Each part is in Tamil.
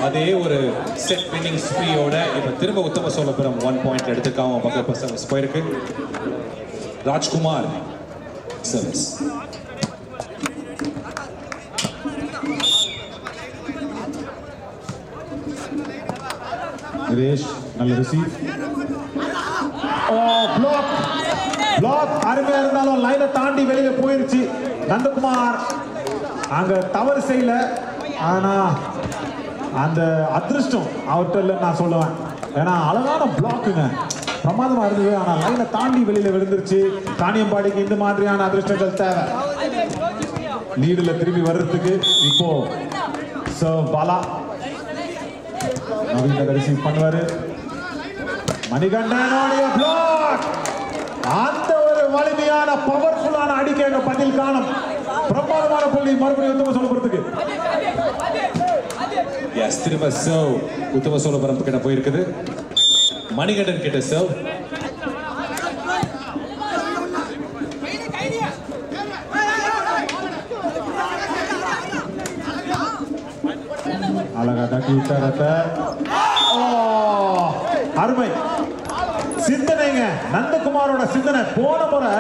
அதே ஒரு செட் வின்னிங் ஸ்பீயோட இப்ப திரும்ப உத்தம சோழபுரம் 1 பாயிண்ட் எடுத்துக்காம பக்கம் சர்வீஸ் போயிருக்கு. ராஜ்குமார் சர்வீஸ். நிரேஷ் நல்ல ரிசீவ். பிளாக் பிளாக் அருமையா இருந்தாலும் லைனை தாண்டி வெளியில போயிருச்சு. நந்தகுமார் அங்க தவறு செய்யல, ஆனா அந்த அதிர்ஷ்டம் அவர்கிட்ட நான் சொல்லுவேன். ஏன்னா அழகான பிளாக்குங்க, பிரமாதமா இருந்தது. ஆனா லைனை தாண்டி வெளியில விழுந்துருச்சு. காணியம்பாடிக்கு இந்த மாதிரியான அதிர்ஷ்டங்கள் தேவை. லீடுல திரும்பி வர்றதுக்கு இப்போ சர்வ் பாலா நவீன ரிசீவ் பண்ணுவாரு. மணிகண்டனுடைய பிளாக், அந்த ஒரு வலிமையான பவர்ஃபுல்லான அடிக்க பதில் காணும். பிரமாதமான புள்ளி மறுபடியும் உத்தம சோழபுரத்துக்கு. எஸ், திரும்ப சர்வ் உத்தம சோழபுரம் கிட்ட போயிருக்குது. மணிகண்டன் கிட்ட சர்வ். அழகா தட்டி விட்டாரத்த. அருமை சிந்தனைங்க, நந்தகுமாரோட சிந்தனை. போன முறை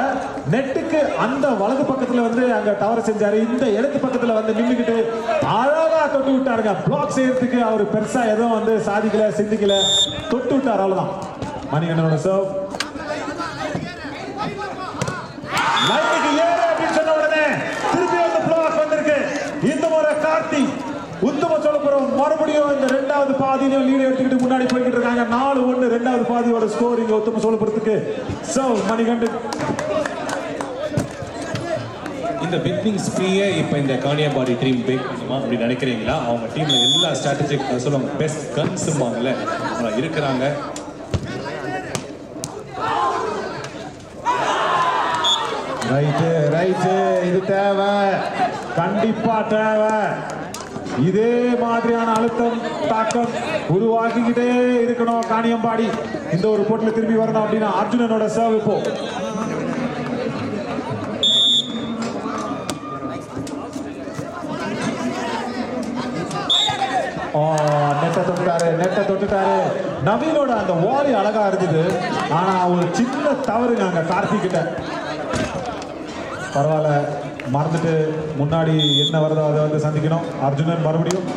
நெட்டுக்கு அந்த வலது பக்கத்துல வந்து அங்க தவறு செஞ்சாரு. இந்த இடத்து பக்கத்துல வந்து நின்றுக்கிட்டு அழகா தொட்டு விட்டாருங்க. பிளாக் செய்யறதுக்கு அவர் பெருசா எதுவும் வந்து சாதிக்கல, சிந்திக்கல, தொட்டு விட்டார், அவ்வளவுதான். மணிகண்டனோட சர்வ். லைனுக்கு ஏறு அப்படின்னு சொன்ன உடனே திருப்பி வந்து பிளாக் வந்திருக்கு. இந்த முறை கார்த்திக் உத்தம சோழபுரம் மறுபடியும் இந்த இரண்டாவது பாதியிலும் லீடு எடுத்துக்கிட்டு முன்னாடி போய்கிட்டு இருக்காங்க. 4-1 இரண்டாவது பாதியோட ஸ்கோர் இங்க உத்தம சோழபுரத்துக்கு. சர்வ் மணிகண்டன். இந்த வின்னிங் ஸ்பீயை இப்போ இந்த காணியம்பாடி டீம் பிரேக் பண்ணுமா அப்படி நினைக்கிறீங்களா? அவங்க டீம்ல எல்லா ஸ்ட்ராட்டஜிக் சொல்லுவாங்க, பெஸ்ட் கன்ஸும்பாங்கல்ல, அவங்க இருக்கிறாங்க. ரைட்டு ரைட்டு, இது தேவை, கண்டிப்பா தேவை. இதே மாதிரியான அழுத்தம் தாக்கம் உருவாக்கிக்கிட்டே இருக்கணும் காணியம்பாடி. இந்த ஒரு போட்டில திரும்பி வரணும் அப்படின்னா அர்ஜுனனோட சர்வ் இப்போ. நெட்டை தொட்டுட்டாரு. நவீனோட அந்த வாலி அழகா இருந்தது, ஆனா ஒரு சின்ன தவறுங்க அங்க கார்த்திக் கிட்ட. பரவாயில்ல, மறந்துட்டு முன்னாடி என்ன வருதோ அதை வந்து சந்திக்கணும். அர்ஜுனன் மறுபடியும்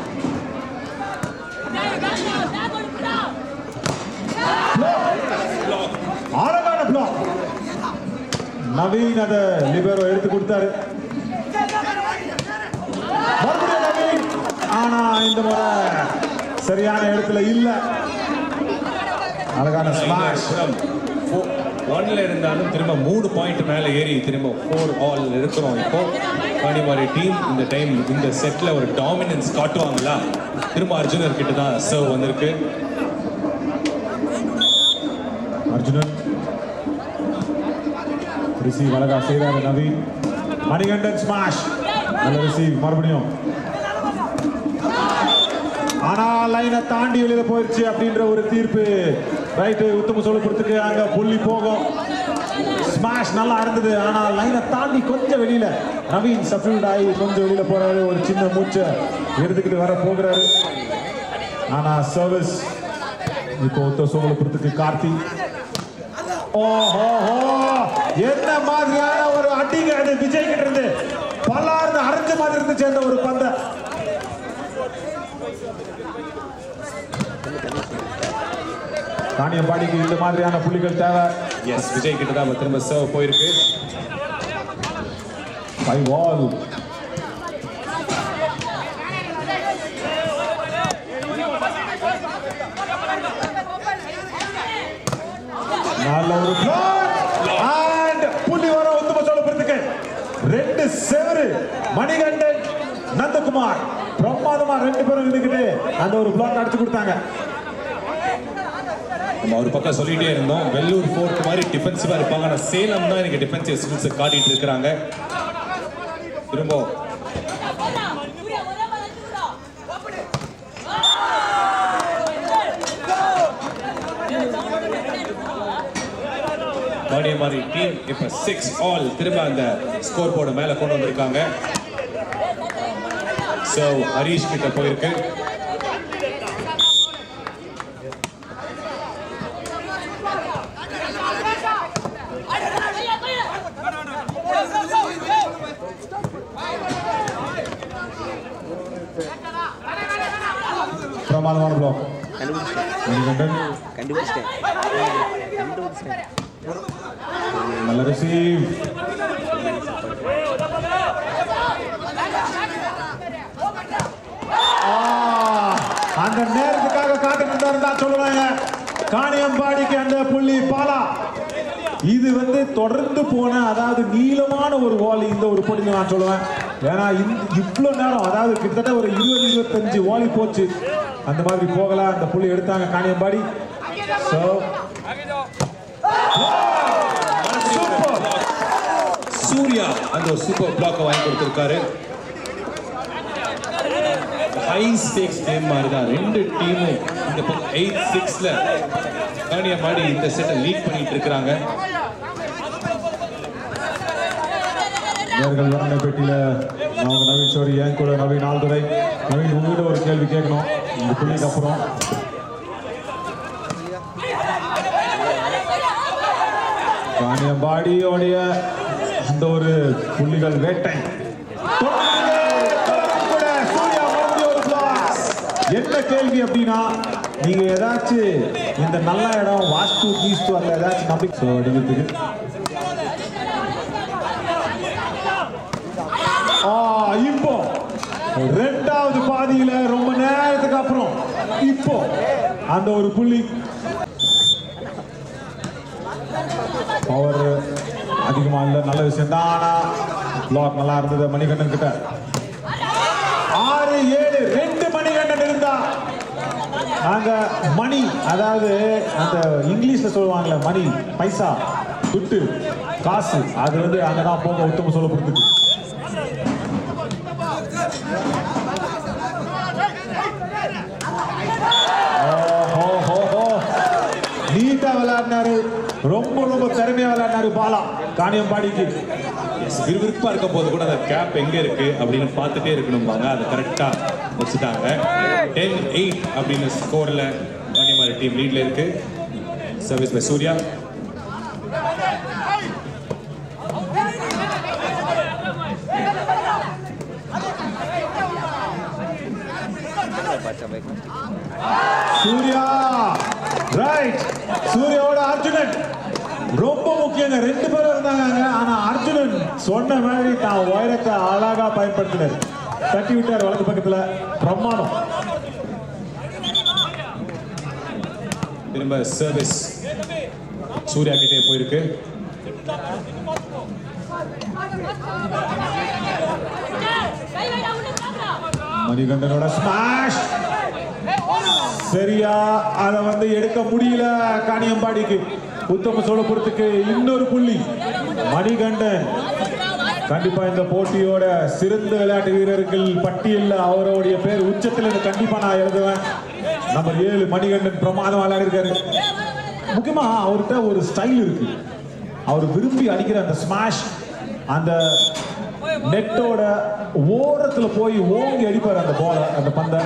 அழகான பிளாக். நவீன் அதை லிபரோ எடுத்து கொடுத்தாரு. மறுபடியும் நவீன், ஆனா இந்த முறை சரியான இடத்துல இல்ல. அழகான ஸ்மாஷ். 1ல இருந்தாலும் திரும்ப 3 பாயிண்ட் மேல ஏறி திரும்ப 4 ஆல் இருக்கிறோம். இப்போ காணியம்பாடி டீம் இந்த டைம் இந்த செட்ல ஒரு டாமினன்ஸ் காட்டுவாங்களா? திரும்ப அர்ஜுனர் கிட்ட தான் சர்வ் வந்திருக்கு. அர்ஜுனன் ரிசீவ் அழகா செய்றாரு நவீன். மணிகண்டன் ஸ்மாஷ், நல்ல ரிசீவ் மறுபடியும். ஆனா லைனை தாண்டி வெளியில போயிருச்சு அப்படின்ற ஒரு தீர்ப்பு. ரைட்டு உத்தம சோழபுரத்துக்கு. அங்க புள்ளி போகும். ஸ்மாஷ் நல்லா இருந்தது, ஆனா லைனை தாண்டி கொஞ்சம் வெளியில நவீன் சஃபீல்ட் ஆகி கொஞ்சம் வெளியில போறாரு. ஒரு சின்ன மூச்சை எடுத்துக்கிட்டு வர போகிறாரு. ஆனா சர்வீஸ் இப்போ உத்தம சோழபுரத்துக்கு கார்த்தி. ஓஹோ, என்ன மாதிரியான ஒரு அடிங்க அது விஜய் கிட்ட இருந்து பல்லார்ந்து அரைஞ்ச மாதிரி இருந்துச்சு அந்த ஒரு பந்த. காணியம்பாடிக்கு இந்த மாதிரியான புள்ளிகள் தேவை. எஸ், விஜய் கிட்ட தான் திரும்ப சர்வ் போயிருக்கு. 5 ஆல். நல்ல ஒரு பிளாக் அண்ட் புள்ளி வர உத்தம சோழபுரத்துக்கு. 2 செவரு. மணிகண்டன், நந்தகுமார் பிரமாதமா 2 பேரும் இருந்துக்கிட்டு அந்த ஒரு பிளாக் அடிச்சு கொடுத்தாங்க. நம்ம ஒரு பக்கம் சொல்லிட்டே இருந்தோம், வெள்ளூர் ஃபோர்ட் மாதிரி டிஃபென்சிவா இருப்பாங்க. ஆனா சேலம் தான் எனக்கு டிஃபென்சிவ் ஸ்கில்ஸ் காட்டிட்டு இருக்காங்க. திரும்ப கன்னியாகுமரி டீம் இப்ப 6 ஆல் திரும்ப அந்த ஸ்கோர் போர்டு மேல கொண்டு வந்திருக்காங்க. சோ ஹரிஷ் கிட்ட போயிருக்கு. பிரமாதமான பிளாக். நல்ல ரிசீவ். அந்த நேரத்துக்காக காத்துட்டு இருந்தா சொல்லுவாங்க. காணியம்பாடிக்கு அந்த புள்ளி பாலா. இது தொடர்ந்து போன அதாவது நீளமான ஒரு வாலி இந்த ஒரு போட்டியில் நான் சொல்லுவேன். ஏன்னா இவ்வளவு நேரம் அதாவது கிட்டத்தட்ட ஒரு 20-25 வாலி போச்சு. அந்த மாதிரி போகல. அந்த புள்ளி எடுத்தாங்க காணியம்பாடி. சூர்யா அந்த ஒரு சூப்பர் பிளாக் வாங்கி கொடுத்திருக்காரு. ஹை ஸ்டேக்ஸ் கேம் மாதிரி தான். ரெண்டு டீமும் இந்த 8-6ல கன்னியாகுமரி இந்த செட்டை லீட் பண்ணிட்டு இருக்காங்க. நேர்கள் வரண பெட்டியில அவங்க நவீன் சோரி என் கூட நவீன் ஆல்துரை. நவீன் உங்ககிட்ட ஒரு கேள்வி கேட்கணும் இந்த புள்ளிக்கு அப்புறம். காணியம்பாடியோடைய அந்த ஒரு புள்ளிகள் வேட்டை. என்ன கேள்வி அப்படின்னா நீங்க ஏதாச்சும் இந்த நல்ல இடம் வாஸ்து கீஸ்து அதுல ஏதாச்சும் நம்பிக்கை அடிக்கிறதுக்கு இப்போ ரெண்டாவது பாதியில ரொம்ப நேரத்துக்கு அப்புறம் இப்போ அந்த ஒரு புள்ளி பவர் அதிகமா இல்ல. நல்ல விஷயம் தான். ஆனா பிளாக் நல்லா இருந்தது மணிகண்டன் கிட்ட. 6-7 2 மணிகண்டன் இருந்தா நாங்க மணி அதாவது அந்த இங்கிலீஷ்ல சொல்லுவாங்கல்ல மணி பைசா துட்டு காசு அது அங்கதான் போக உத்தம சொல்லப்படுது. நீட்டா விளையாடினாரு. ரொம்ப ரொம்ப திறமையா விளையாடினாரு பாலா காணியம்பாடிக்கு. விறுவிறுப்பா இருக்கும் போது கூட அந்த கேப் எங்க இருக்கு அப்படின்னு பார்த்துட்டே இருக்கணும்பாங்க. அதை கரெக்டா வச்சுட்டாங்க. 10-8 அப்படின்னு ஸ்கோர்ல கன்னியாகுமரி டீம் லீட்ல இருக்கு. Service by Surya. Surya right. சூர்யாவோட அர்ஜுனன் ரொம்ப முக்கியங்க. 2 பேரும் இருந்தாங்க. ஆனா அர்ஜுனன் சொன்ன மாதிரி தான் உயரத்தை அழகா பயன்படுத்தினார். தட்டி விட்டார் வலது பக்கத்துல. பிரமாதம். திரும்ப சர்வீஸ் சூர்யா கிட்டே போயிருக்கு. மணிகண்டனோட ஸ்மாஷ் சரியா அதை எடுக்க முடியல காணியம்பாடிக்கு. உத்தம சோழபுரத்துக்கு இன்னொரு புள்ளி. மணிகண்டன் கண்டிப்பா இந்த போட்டியோட சிறந்த விளையாட்டு வீரர்கள் பட்டியல்ல அவருடைய பேர் உச்சத்தில் கண்டிப்பா நான் எழுதுவேன். நம்பர் 7 மணிகண்டன் பிரமாதம் விளையாடி இருக்காரு. முக்கியமா அவர்கிட்ட ஒரு ஸ்டைல் இருக்கு. அவர் விரும்பி அடிக்கிற அந்த ஸ்மாஷ் அந்த நெட்டோட ஓரத்துல போய் ஓங்கி அடிப்பார் அந்த பால அந்த பந்தை.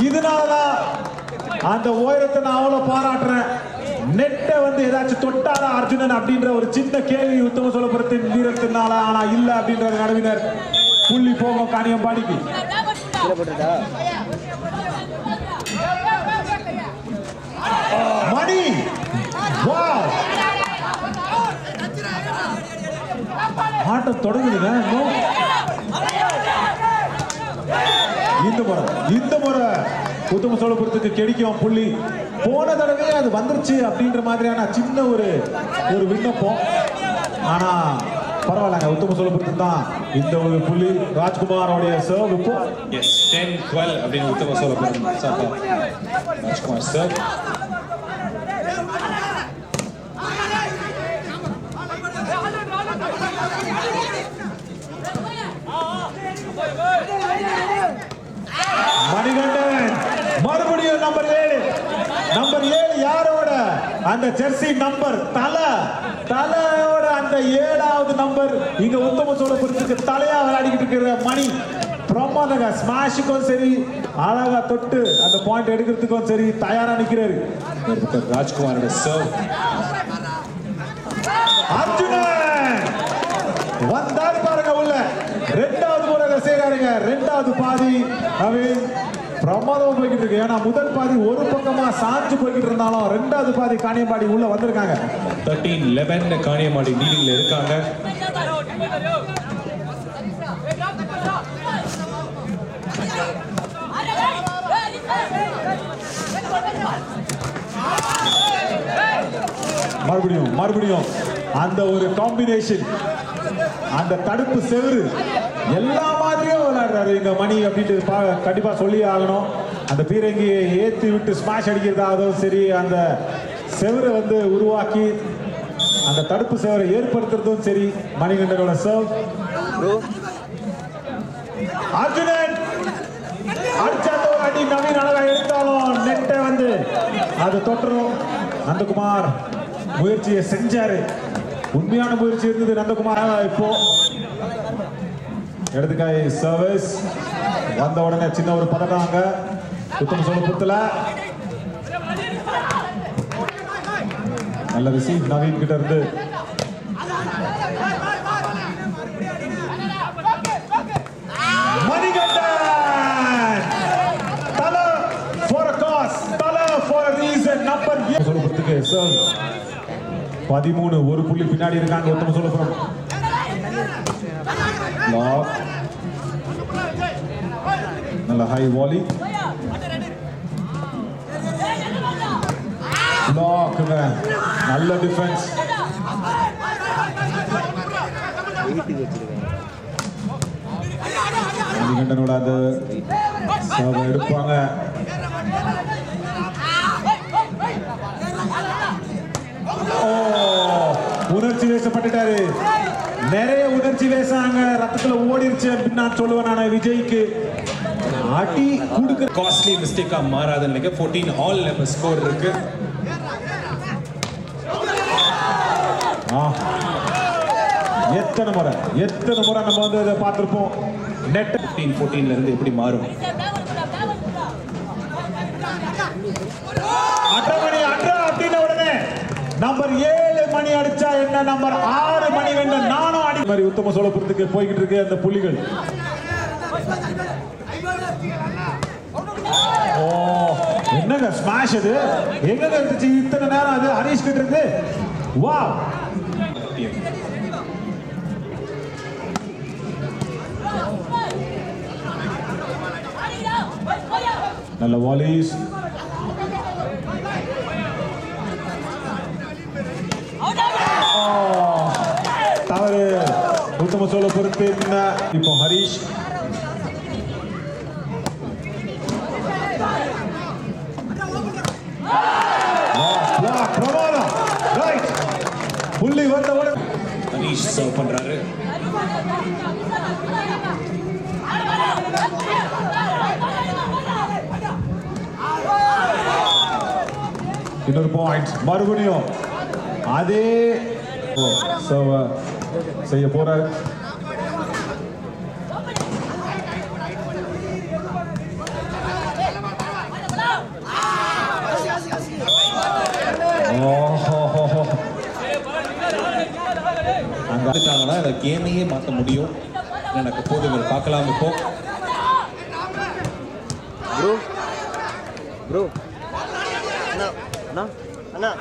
இதனாலதான் அந்த உயரத்தை நான் அவ்வளவு பாராட்டுறேன். நெட்டை ஏதாச்சும் தொட்டாரா அர்ஜுனன் அப்படின்ற ஒரு சின்ன கேள்வி உத்தம சோழபுரத்தின் வீரத்தினால. ஆனா இல்ல அப்படின்ற நடுவினர். புள்ளி போகும் காணியம்பாடிக்கு. மணி ஆட்டம் தொடங்குதுங்க. இந்த முறை உத்தம சோழபுரத்துக்கு கிடைக்கும் புள்ளி. போன தடவை அது வந்துருச்சு அப்படின்ற மாதிரியான சின்ன ஒரு விண்ணப்பம். ஆனா பரவாயில்லைங்க. உத்தம சோழபுரத்துக்கு தான் இந்த ஒரு புள்ளி. ராஜ்குமாரோடைய சர்வ் இப்போ 10-12 அப்படின்னு உத்தம சோழபுரம் ராஜ்குமார் சர்வ். மணிகண்டன் மறுபடியும் நம்பர் 7 அந்த ஜெர்சி நம்பர் தலையோட அந்த 7வது நம்பர் இங்க உத்தம சோழபுரத்துக்கு தலையா விளையாடிக்கிட்டு இருக்கிற மணி பிரமாதங்க. ஸ்மாஷுக்கும் சரி, அழகா தொட்டு அந்த பாயிண்ட் எடுக்கிறதுக்கும் சரி தயாரா நிக்கிறாரு. ராஜ்குமாரோட சர்வ். அர்ஜுனன் வந்தாரு பாருங்க உள்ள. 2வது முறை செய்யறாருங்க. 2வது பாதி நவீன் பிரமாதமா போய்கிட்டு இருக்கு. ஏன்னா முதல் பாதி ஒரு பக்கமா சாஞ்சு போய்கிட்டு இருந்தாலும் 2வது பாதி காணியம்பாடி உள்ள வந்திருக்காங்க. 13-11 காணியம்பாடி லீடிங்ல இருக்காங்க. மறுபடியும் அந்த ஒரு காம்பினேஷன், அந்த தடுப்பு செவரு எல்லா மாதிரியும் விளையாடுறாரு இங்க மணி அப்படின்ட்டு கண்டிப்பா சொல்லி ஆகணும். அந்த பீரங்கியை ஏத்தி விட்டு ஸ்மாஷ் அடிக்கிறதாகவும் சரி, அந்த செவரை வந்து உருவாக்கி அந்த தடுப்பு செவரை ஏற்படுத்துறதும் சரி மணிகண்டனோட சர்வ். அர்ஜுனன் அடிச்சாத ஒரு அடி நவீன் அழகா எடுத்தாலும் நெட்டை வந்து அது தொட்டுரும். நந்தகுமார் முயற்சியை செஞ்சாரு. உண்மையான முயற்சி இருந்தது நந்தகுமார். இப்போ இடதுக்காய் சர்வீஸ் வந்த உடனே சின்ன ஒரு பதட்டாங்க உத்தம சோழபுரத்துல. நல்ல ரிசீவ் நவீன் கிட்ட இருந்து. மணிகண்டன் தலை for a cause, தலை for a reason. நம்பர் சோழபுரத்துக்கு சர்வ் 13. ஒரு புள்ளி பின்னாடி இருக்காங்க உத்தம சோழபுரம். நல்ல ஹை வாலி பிளாக், நல்ல டிஃபென்ஸ். மணிகண்டனோட அந்த சர்வ் எடுப்பாங்க. உணர்ச்சி வேசப்பட்டுட்டாரு. நிறைய உணர்ச்சி வேசாங்க ரத்தத்துல ஓடிருச்சு அப்படின்னு நான் சொல்லுவேன். நான் விஜய்க்கு அடி கொடுக்க காஸ்ட்லி மிஸ்டேக்கா மாறாதுன்னு நினைக்க 14 ஆல் நம்ம ஸ்கோர் இருக்கு. எத்தனை முறை நம்ம வந்து இதை பார்த்திருப்போம். நெட் 14 இருந்து எப்படி மாறும்? மணி அப்படின்ன உடனே நம்பர் 7 மணி அடிச்சா என்ன, நம்பர் 6 மணி வேண்ட நானும் அடி மாதிரி உத்தம சோழபுரத்துக்கு போய்கிட்டு இருக்கு அந்த புள்ளிகள். என்னங்க ஸ்மாஷ் அது எங்க இருந்துச்சு இத்தனை நேரம்? அது ஹரிஷ் கிட்ட இருந்து. வாவ், நல்ல வாலிஸ். தவறு உத்தம சோழபுரத்தின். இப்போ ஹரிஷ் பிரமாதம். ரைட், புள்ளி வந்தவுடன் ஹரிஷ் சர்வ் பண்றாரு. இன்னொரு பாயிண்ட் மறுபடியும் அதே செய்ய போறாரு. அங்க வந்துட்டாங்கன்னா இந்த கேமையே மாற்ற முடியும். எனக்கு போதுங்க, பார்க்கலாம். இப்போ ப்ரோ அண்ணா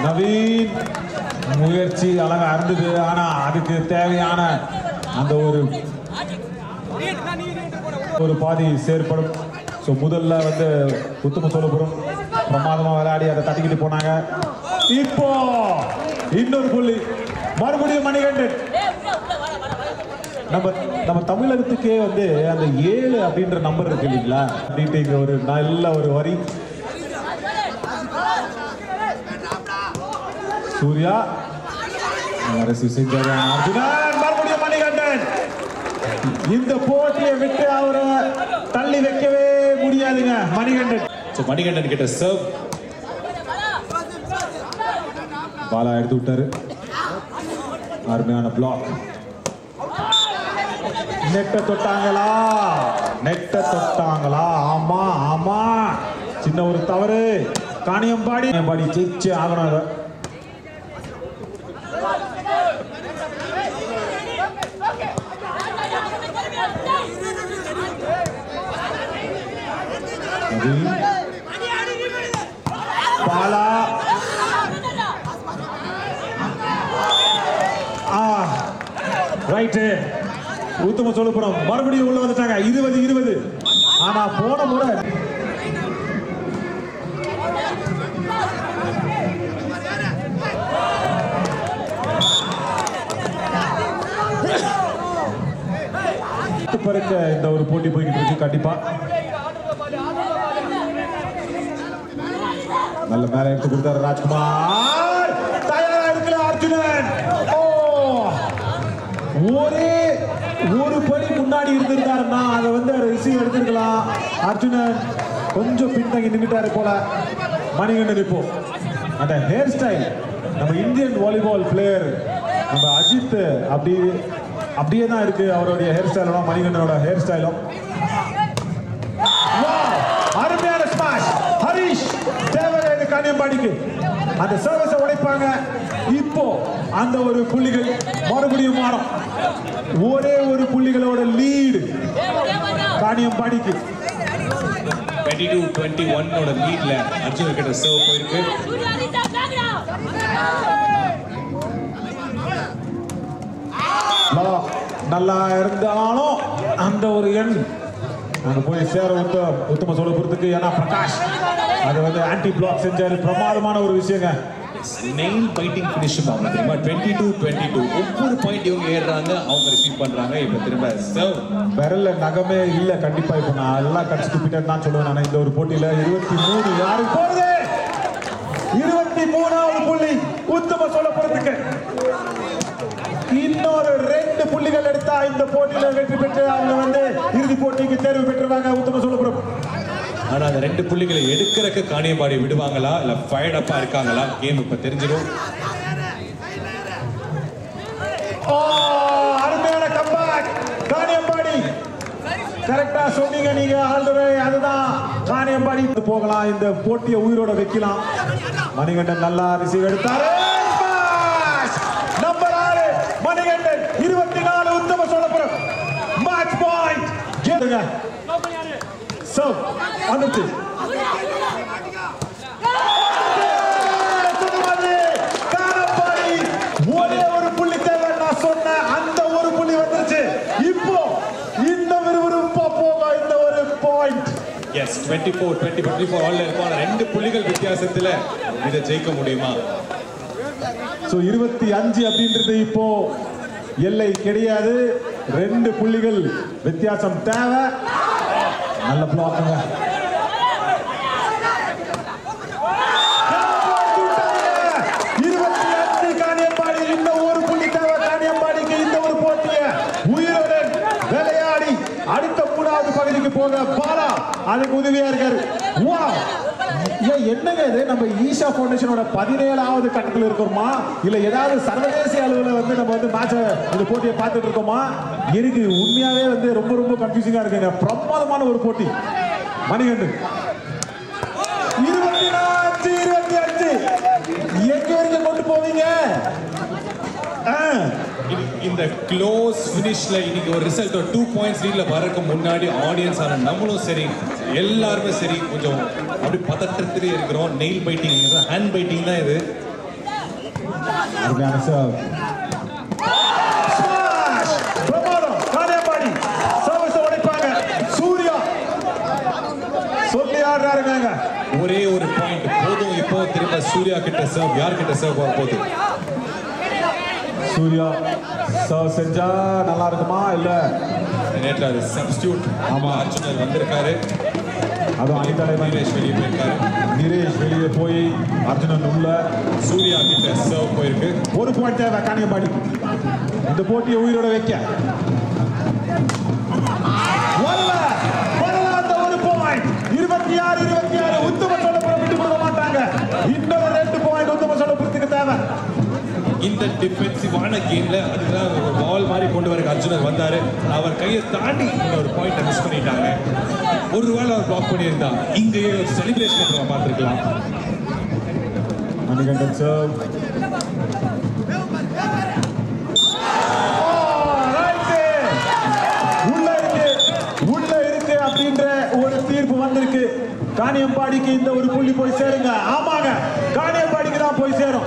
நவீன் முயற்சி அழகா இருந்தது. ஆனா அதுக்கு தேவையான அந்த ஒரு பாதி செயற்படும். ஸோ முதல்ல வந்து உத்தம சோழபுரம் பிரமாதமா விளையாடி அதை தட்டிக்கிட்டு போனாங்க. இப்போ இன்னொரு புள்ளி மறுபடியும் மணிகண்டன். நம்ம தமிழகத்துக்கே வந்து அந்த 7 அப்படின்ற நம்பர் இருக்கு இல்லைங்களா, அப்படின்ட்டு ஒரு நல்ல ஒரு வரி. சூர்யா மறுபடியும் மணிகண்டன். இந்த போட்டியை விட்டு அவரை தள்ளி வைக்கவே முடியும். முடியாதுங்க மணிகண்டன். ஸோ மணிகண்டன் கிட்ட சர்வ். பாலா எடுத்து விட்டாரு. அருமையான பிளாக். நெட்ட தொட்டாங்களா? நெட்ட தொட்டாங்களா? ஆமா ஆமா, சின்ன ஒரு தவறு. காணியம்பாடி ஜெயிச்சு ஆகணும். அதை பாலா ரைட்டு. உத்தம சோழபுரம் மறுபடியும் உள்ள வந்துட்டாங்க. 20-20. ஆனா போன முறை பிறக்க இந்த ஒரு போட்டி போய்கிட்டு இருக்கு. கண்டிப்பா நல்ல மேல எடுத்து கொடுத்தாரு ராஜ்குமார். தயாரா இருக்கல அர்ஜுனன். ஒரே ஒரு படி முன்னாடி இருந்திருந்தாருன்னா அதை வந்து ரிசீவ் எடுத்திருக்கலாம். அர்ஜுனன் கொஞ்சம் பின்தங்கி நின்றுட்டாரு போல. மணிகண்டன் இப்போ அந்த ஹேர் ஸ்டைல் நம்ம இந்தியன் வாலிபால் பிளேயர் நம்ம அஜித் அப்படியே தான் இருக்கு அவருடைய ஹேர் ஸ்டைலும் மணிகண்டனோட ஹேர் ஸ்டைலும். அருமையான ஸ்மாஷ். ஹரிஷ் தேவராஜ் காணியம்பாடிக்கு அந்த சர்வீஸை உடைப்பாங்க. இப்போ அந்த ஒரு புள்ளிகள் மறுபடியும் மாறும். ஒரே ஒரு புள்ளிகளோட லீடு காணியம்பாடிக்கு. 22-21 லீட்ல அர்ஜுன் கிட்ட சர்வ் போயிருக்கு. நல்லா இருந்தாலும் அந்த ஒரு எண் அங்க போய் சேர உத்தம சோழபுரத்துக்கு. ஏன்னா பிரகாஷ் அது வந்து ஆன்டி பிளாக் செஞ்சாரு. பிரமாதமான ஒரு விஷயங்க. நெயில் பைட்டிங் ஃபினிஷ் ஆகும் தெரியுமா? 22-22 ஒவ்வொரு பாயிண்ட் இவங்க ஏறுறாங்க, அவங்க ரிசீவ் பண்றாங்க. இப்ப திரும்ப சர்வ். விரல்ல நகமே இல்ல. கண்டிப்பா இப்ப நான் எல்லாம் கடிச்சு துப்பிட்டேன்னு தான் சொல்லுவேன். நான் இந்த ஒரு போட்டியில 23 யாருக்கு போகுது? 23வது புள்ளி உத்தம சோழபுரத்துக்கு. இன்னொரு 2 புள்ளிகள் எடுத்தா இந்த போட்டியில வெற்றி பெற்று அவங்க வந்து இறுதி போட்டிக்கு தேர்வு பெற்றுவாங்க உத்தம சோழபுரம். ஆனா அந்த 2 புள்ளிகளை எடுக்கிறதுக்கு காணியம்பாடி விடுவாங்களா இல்ல ஃபயர்ட் அப்பா இருக்காங்களா? கேம் இப்ப தெரிஞ்சிடும். அருமையான கம்பேக் காணியம்பாடி. கரெக்டா சொன்னீங்க நீங்க. ஆல்ரெடி அதுதான் காணியம்பாடி போகலாம். இந்த போட்டியை உயிரோட வைக்கலாம். மணிகண்டன் நல்லா ரிசீவ் எடுத்தாரு. Number 6 Manikandan. 24 Uthama Cholapuram. Match point. கேளுங்க. சோ வந்துச்சு. ஒரே ஒரு புள்ளி தேவை. நான் சொன்ன அந்த ஒரு புள்ளி வந்துருச்சு. இப்போ இந்த விறுவிறுப்பா போக இந்த ஒரு பாயிண்ட். எஸ் 24 ஆல்ல இருக்கும். 2 புள்ளிகள் வித்தியாசத்துல இதை ஜெயிக்க முடியுமா? சோ 25 அப்படின்றது இப்போ எல்லை கிடையாது. 2 புள்ளிகள் வித்தியாசம் தேவை. நல்ல பிளாக்குங்க. காணியம்பாடி இன்னும் ஒரு புள்ளி தேவை. காணியம்பாடிக்கு இந்த ஒரு போட்டிய உயிருடன் விளையாடி அடுத்த 3வது பகுதிக்கு போக பாலா அதுக்கு உதவியா இருக்காரு. என்னங்க இது? நம்ம ஈஷா ஃபவுண்டேஷனோட 17வது கட்டத்தில் இருக்கோமா இல்ல ஏதாவது சர்வதேச அளவுல வந்து நம்ம வந்து மேட்ச இந்த போட்டியை பார்த்துட்டு இருக்கோமா? எனக்கு உண்மையாவே வந்து ரொம்ப ரொம்ப கன்ஃபியூசிங்கா இருக்குங்க. பிரமாதமான ஒரு போட்டி. மணிகண்டன் 24-25 எங்க வரைக்கும் கொண்டு போவீங்க? இந்த க்ளோஸ் ஃபினிஷ்ல இன்னைக்கு ஒரு ரிசல்ட் 2 பாயிண்ட்ஸ் லீட்ல வரக்கு முன்னாடி ஆடியன்ஸ் ஆன நம்மளும் சரி எல்லாருமே சரி கொஞ்சம் அப்படி பதட்டத்திலே இருக்கிறோம். நெயில் பைட்டிங், ஹேண்ட் பைட்டிங் தான் இது. அருமையான சர்வ். பிரமாதம். காணியம்பாடி சர்வீஸ் உடைப்பாங்க. சூர்யா சொல்லி ஆடுறாருங்க. ஒரே ஒரு பாயிண்ட் போதும். இப்போ திரும்ப சூர்யா கிட்ட சர்வ். யார் கிட்ட சர்வ் வர போகுது? சூர்யா சர்வ் செஞ்சா நல்லா இருக்குமா? இல்ல நேற்று அது சப்ஸ்டியூட். ஆமா, அர்ஜுனர் வந்திருக்காரு. அதுவும் அணித்தலைவர் நிரேஷ் வெளியே போயிருக்காரு. நிரேஷ் வெளியே போய் அர்ஜுனன் உள்ள. சூர்யா கிட்ட சர்வ் போயிருக்கு. ஒரு பாயிண்ட் தேவை காணியம்பாடி இந்த போட்டியை உயிரோட வைக்க. அந்த ஒரு பாயிண்ட் டிஃபென்சிவான கேம்ல அதுதான் ஒரு பால் மாதிரி கொண்டு வர அர்ஜுனர் வந்தாரு. அவர் கையை தாண்டி இந்த ஒரு பாயிண்ட்டை மிஸ் பண்ணிட்டாங்க. ஒருவேளை அவர் பிளாக் பண்ணியிருந்தா இங்கேயே ஒரு செலிப்ரேஷன் நம்ம பார்த்துருக்கலாம். மணிகண்டன் சர்வ். உள்ள இருக்கு அப்படின்ற ஒரு தீர்ப்பு வந்திருக்கு. காணியம்பாடிக்கு இந்த ஒரு புள்ளி போய் சேருங்க. ஆமாங்க, காணியம்பாடிக்கு தான் போய் சேரும்.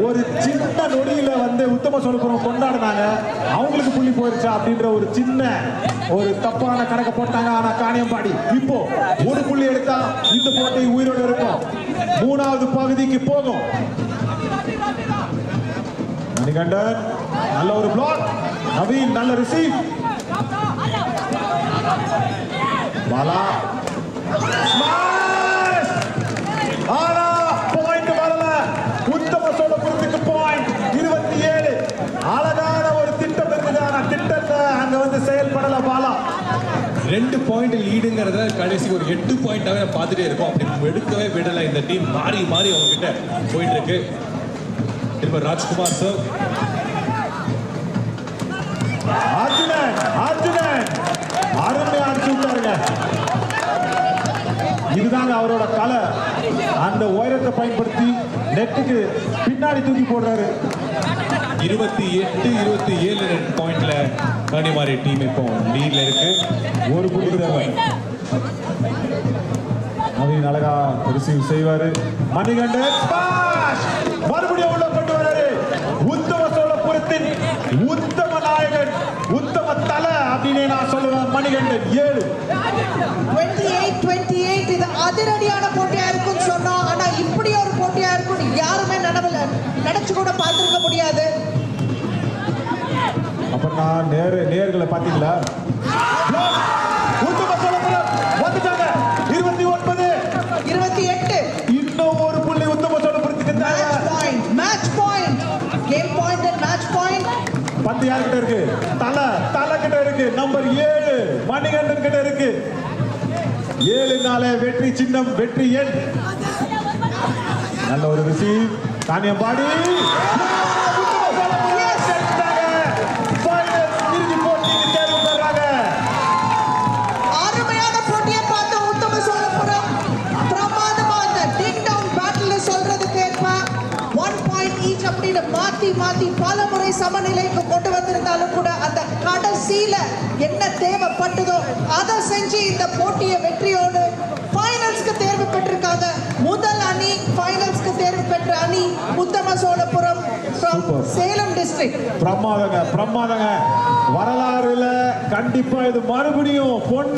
ஒரு சின்ன நொடியில வந்து உத்தம சோழபுரம் கொண்டாடினாங்க, அவங்களுக்கு புள்ளி போயிருச்சா அப்படின்ற ஒரு சின்ன ஒரு தப்பான கணக்கு போட்டாங்க. ஆனா காணியம்பாடி இப்போ ஒரு புள்ளி எடுத்தா இந்த போட்டி உயிரோடு இருக்கும். மூணாவது பகுதிக்கு போகும். மணிகண்டன் நல்ல ஒரு பிளாக், நவீன் நல்ல ரிசீவ், பாலா ஸ்மாஷ். ஆனா பாயிண்ட் வரல. உத்தம சோழபுரத்துக்கு பாயிண்ட் 27. அழகான ஒரு திட்டம் இருந்தது, ஆனா திட்டத்தை அங்க வந்து செயல்படல பாலா. 2 பாயிண்ட் லீடுங்கிறத கடைசி ஒரு 8 பாயிண்டாவே பார்த்துட்டே இருக்கோம். அப்படி எடுக்கவே விடலை. இந்த டீம் மாறி மாறி அவங்க கிட்ட போயிட்டு இருக்கு. திரும்ப ராஜ்குமார் சார், அர்ஜுனன் அருமையா அடிச்சு விட்டாருங்க. இதுதாங்க அவரோட கலை. அந்த உயரத்தை பயன்படுத்தி நெட்டுக்கு பின்னாடி தூக்கி போடுறாரு. 28-27 பாயிண்ட்ல கன்னிமாரி டீம் இப்போ லீட்ல இருக்கு. ஒரு புள்ளி பாயிண்ட். நவீன் அழகா ரிசீவ் செய்வாரு. மணிகண்டன் ஸ்மாஷ். மறுபடியும் உள்ள கொண்டு வராரு. உத்தம சோழபுரத்தின் உத்தம நாயகன், உத்தம தலை அப்படின்னு நான் சொல்லுவேன். மணிகண்டன் 7. 28-28 இது அதிரடியான போட்டியா இருக்கும்னு சொன்னோம். ஆனா இப்படி ஒரு போட்டியா இருக்கும் யாருமே நினைச்சு கூட பார்த்திருக்க முடியாது. அப்ப நான் நேர்களை பாத்தீங்களா? உத்தம சோழபுரம் வந்துட்டாங்க. 29 28. இன்னும் ஒரு புள்ளி உத்தம சோழபுரத்துக்கு தேவை. Match point game point and match point. பந்து யார்கிட்ட இருக்கு? தலை கிட்ட இருக்கு. நம்பர் 7 மணிகண்டன் கிட்ட இருக்கு. 7 வெற்றி சின்னம், வெற்றி எண். நல்ல ஒரு ரிசீவ். காணியம்பாடி அருமையான போட்டியை பார்த்த உத்தம சோழபுரம் பிரமாதமா அந்த டிங் டவுன் பேட்டில் சொல்றதுக்கு ஏற்ப 1 பாயிண்ட் ஈச் அப்படின்னு மாத்தி பல முறை சமநிலைக்கு கொண்டு வந்திருந்தாலும் கூட அந்த கடைசியில என்ன தேவைப்பட்டதோ அதை செஞ்சு இந்த போட்டியை வெற்றியோடு ஃபைனல்ஸ்க்கு தேர்வு பெற்றிருக்காங்க. முதல் அணி ஃபைனல்ஸ்க்கு தேர்வு பெற்ற அணி உத்தம சோழபுரம் from சேலம் டிஸ்ட்ரிக்ட். பிரமாதங்க. வரலாறுல கண்டிப்பா இது மறுபடியும் பொன்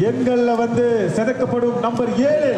எண்கள்ல வந்து செதுக்கப்படும். நம்பர் 7